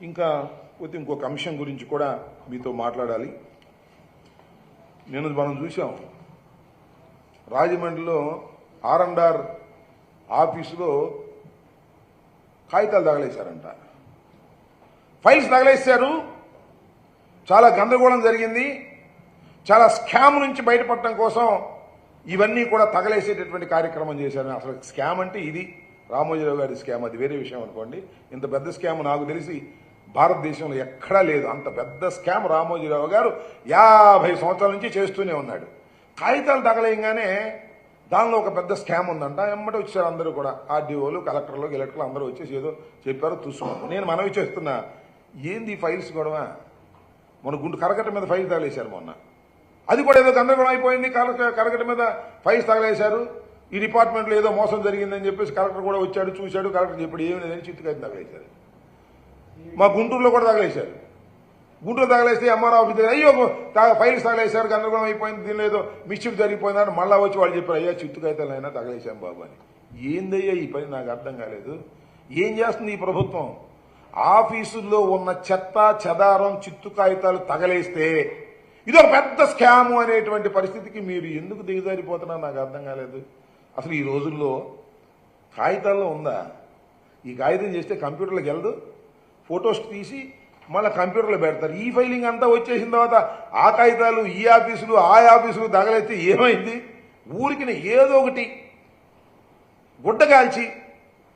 ఇంకా పోతే ఇంకొక అంశం గురించి కూడా మీతో మాట్లాడాలి. మనం చూసాం రాజమండ్రిలో R&R ఆఫీసులో కాగితాలు తగలేశారంట, ఫైల్స్ తగలేశారు. చాలా గందరగోళం జరిగింది. చాలా స్కామ్ నుంచి బయటపడటం కోసం ఇవన్నీ కూడా తగలేసేటటువంటి కార్యక్రమం చేశారు. అసలు స్కామ్ అంటే ఇది రామోజీరావు గారి స్కామ్, అది వేరే విషయం అనుకోండి. ఇంత పెద్ద స్కామ్ నాకు తెలిసి భారతదేశంలో ఎక్కడా లేదు. అంత పెద్ద స్కామ్ రామోజీరావు గారు 50 సంవత్సరాల నుంచి చేస్తూనే ఉన్నాడు. కాగితాలు తగలేయంగానే దానిలో ఒక పెద్ద స్కామ్ ఉందంట. ఎమ్మటి వచ్చారు అందరూ కూడా, ఆర్డీఓలు, కలెక్టర్లు, గిలెక్టర్లు అందరూ వచ్చేసి ఏదో చెప్పారు, చూసుకున్నాను. నేను మనవి చేస్తున్నా, ఏంది ఫైల్స్ గొడవ? మన కరకట్ట మీద ఫైల్ తగలేశారు మొన్న, అది కూడా ఏదో గందరగోళం అయిపోయింది. కరకట్ట మీద ఫైల్స్ తగలేశారు. ఈ డిపార్ట్మెంట్లో ఏదో మోసం జరిగిందని చెప్పేసి కలెక్టర్ కూడా వచ్చాడు, చూశాడు. కలెక్టర్ చెప్పాడు ఏమి లేదని చిత్తుకాయలు తగలేశారు. మా గుంటూరులో కూడా తగలేశారు. గుంటూరు తగలేస్తే ఎంఆర్ ఆఫీస్ అయ్యో ఫైల్స్ తగలేశారు, గందరగోళం అయిపోయింది, దీనిలో ఏదో మిస్చిఫ్ జరిగిపోయిందని మళ్ళా వచ్చి వాళ్ళు చెప్పారు, అయ్యా చిత్తుకాయతాలు అయినా తగలేశాం బాబు అని. ఏందయ్యా ఈ పని? నాకు అర్థం కాలేదు. ఏం చేస్తుంది ఈ ప్రభుత్వం? ఆఫీసుల్లో ఉన్న చెత్త చెదారం చిత్తు కాగితాలు తగలేస్తే ఇదొక పెద్ద స్కాము అనేటువంటి పరిస్థితికి మీరు ఎందుకు దిగజారిపోతున్నారు? నాకు అర్థం కాలేదు. అసలు ఈ రోజుల్లో కాగితాల్లో ఉందా? ఈ కాగితం చేస్తే కంప్యూటర్లోకి వెళ్ళదు, ఫొటోస్ తీసి మళ్ళీ కంప్యూటర్లో పెడతారు. ఈ ఫైలింగ్ అంతా వచ్చేసిన తర్వాత ఆ కాగితాలు ఈ ఆఫీసులు ఆ ఆఫీసులు తగలేస్తే ఏమైంది? ఊరికి ఏదో ఒకటి గుడ్డగాల్చి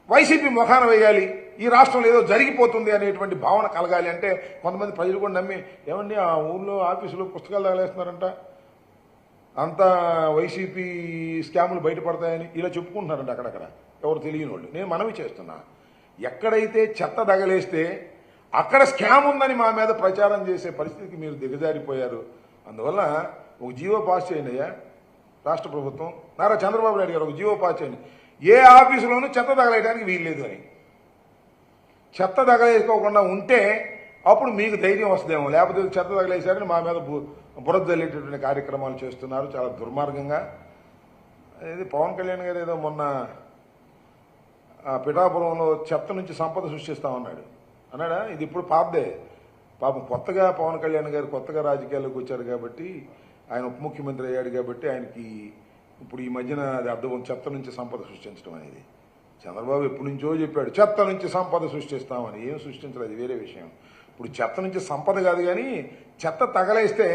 వైసీపీ ముఖాన వేయాలి, ఈ రాష్ట్రంలో ఏదో జరిగిపోతుంది అనేటువంటి భావన కలగాలి అంటే కొంతమంది ప్రజలు కూడా నమ్మి, ఏమండి ఆ ఊళ్ళో ఆఫీసులో పుస్తకాలు తగలేస్తున్నారంట, అంతా వైసీపీ స్కాములు బయటపడతాయని ఇలా చెప్పుకుంటున్నారంట అక్కడక్కడ ఎవరు తెలియని వాళ్ళు. నేను మనవి చేస్తున్నా, ఎక్కడైతే చెత్త తగలేస్తే అక్కడ స్కామ్ ఉందని మా మీద ప్రచారం చేసే పరిస్థితికి మీరు దిగజారిపోయారు. అందువల్ల ఒక జీవో పాస్ చేయండి అయ్యా రాష్ట్ర ప్రభుత్వం. నారా చంద్రబాబు నాయుడు గారు ఒక జీవో పాస్ చేయండి, ఏ ఆఫీసులోనూ చెత్త తగలేయడానికి వీల్లేదు అని. చెత్త తగలేసుకోకుండా ఉంటే అప్పుడు మీకు ధైర్యం వస్తుందేమో. లేకపోతే చెత్త తగలేసారని మా మీద బురద జల్లేటటువంటి కార్యక్రమాలు చేస్తున్నారు చాలా దుర్మార్గంగా. ఇది పవన్ కళ్యాణ్ గారు ఏదో మొన్న పిఠాపురంలో చెత్త నుంచి సంపద సృష్టిస్తామన్నాడు అన్నాడా? ఇది ఇప్పుడు పాతదే. పాపం కొత్తగా పవన్ కళ్యాణ్ గారు కొత్తగా రాజకీయాల్లోకి వచ్చారు కాబట్టి, ఆయన ఉప ముఖ్యమంత్రి అయ్యాడు కాబట్టి ఆయనకి ఇప్పుడు ఈ మధ్యన అది అర్థం, చెత్త నుంచి సంపద సృష్టించడం అనేది. చంద్రబాబు ఎప్పటి నుంచో చెప్పాడు చెత్త నుంచి సంపద సృష్టిస్తామని. ఏం సృష్టించలేదు, అది వేరే విషయం. ఇప్పుడు చెత్త నుంచి సంపద కాదు కానీ చెత్త తగలేస్తే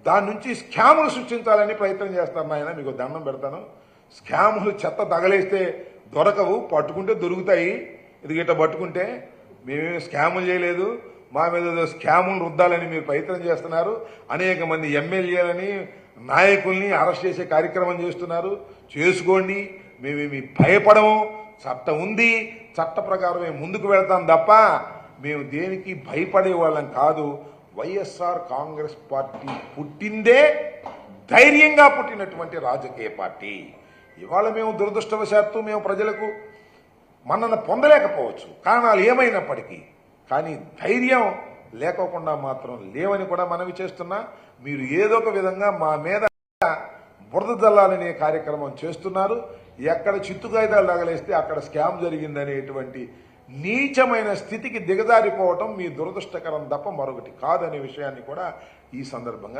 దాని నుంచి స్కాములు సృష్టించాలని ప్రయత్నం చేస్తారు. ఆయన మీకు దండం పెడతాను, స్కాములు చెత్త తగలేస్తే దొరకవు, పట్టుకుంటే దొరుకుతాయి. ఇది గిట్ట పట్టుకుంటే మేమేమి స్కాములు చేయలేదు, మా మీద స్కాములు రుద్దాలని మీరు ప్రయత్నం చేస్తున్నారు. అనేక మంది ఎమ్మెల్యేలని నాయకుల్ని అరెస్ట్ చేసే కార్యక్రమం చేస్తున్నారు. చేసుకోండి, మేమేమి భయపడము. చట్టం ఉంది, చట్ట ప్రకారమే ముందుకు వెళ్తాం తప్ప మేము దేనికి భయపడే వాళ్ళం కాదు. వైఎస్ఆర్ కాంగ్రెస్ పార్టీ పుట్టిందే ధైర్యంగా పుట్టినటువంటి రాజకీయ పార్టీ. ఇవాళ మేము దురదృష్టవశాత్తు మేము ప్రజలకు మన్నన పొందలేకపోవచ్చు, కారణాలు ఏమైనప్పటికీ. కానీ ధైర్యం లేకోకుండా మాత్రం లేవని కూడా మనవి చేస్తున్నా. మీరు ఏదో ఒక విధంగా మా మీద బురద జల్లాలనే కార్యక్రమం చేస్తున్నారు. ఎక్కడ చిత్తు కాగితాలు తగలేస్తే అక్కడ స్కామ్ జరిగిందనేటువంటి నీచమైన స్థితికి దిగజారిపోవటం మీ దురదృష్టకరం తప్ప మరొకటి కాదనే విషయాన్ని కూడా ఈ సందర్భంగా